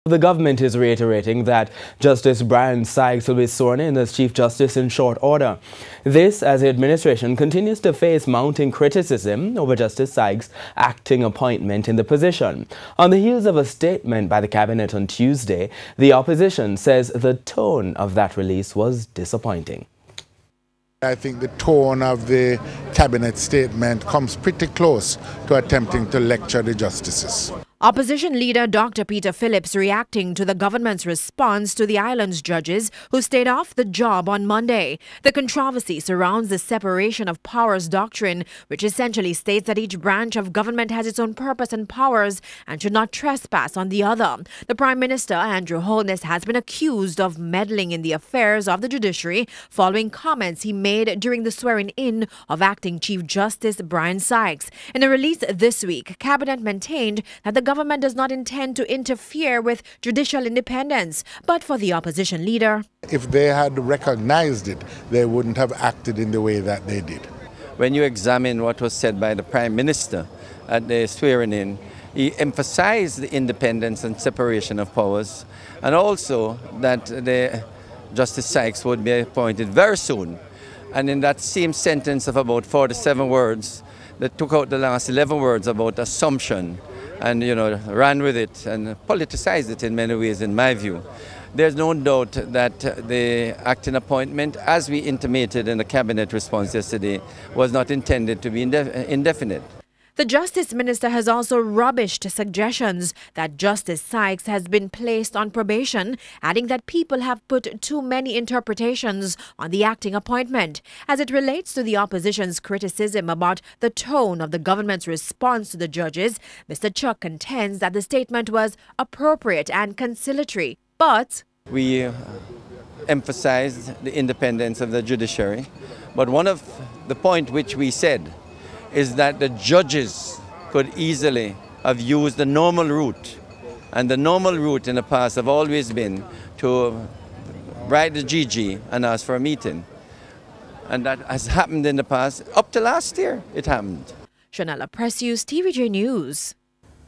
The government is reiterating that Justice Brian Sykes will be sworn in as Chief Justice in short order. This as the administration continues to face mounting criticism over Justice Sykes' acting appointment in the position. On the heels of a statement by the cabinet on Tuesday, the opposition says the tone of that release was disappointing. I think the tone of the cabinet statement comes pretty close to attempting to lecture the justices. Opposition leader Dr. Peter Phillips reacting to the government's response to the island's judges who stayed off the job on Monday. The controversy surrounds the separation of powers doctrine, which essentially states that each branch of government has its own purpose and powers and should not trespass on the other. The Prime Minister, Andrew Holness, has been accused of meddling in the affairs of the judiciary following comments he made during the swearing-in of acting Chief Justice Brian Sykes. In a release this week, Cabinet maintained that the government does not intend to interfere with judicial independence, but for the opposition leader, if they had recognized it, they wouldn't have acted in the way that they did. When you examine what was said by the Prime Minister at the swearing-in, he emphasized the independence and separation of powers, and also that Justice Sykes would be appointed very soon. And in that same sentence of about 47 words, they took out the last 11 words about assumption and, ran with it and politicized it in many ways, in my view. There's no doubt that the acting appointment, as we intimated in the cabinet response yesterday, was not intended to be indefinite. The Justice Minister has also rubbished suggestions that Justice Sykes has been placed on probation, adding that people have put too many interpretations on the acting appointment. As it relates to the opposition's criticism about the tone of the government's response to the judges, Mr. Chuck contends that the statement was appropriate and conciliatory, but we emphasized the independence of the judiciary, but one of the points which we said is that the judges could easily have used the normal route. And the normal route in the past have always been to write the GG and ask for a meeting. And that has happened in the past. Up to last year, it happened. Shanella Precious, TVJ News.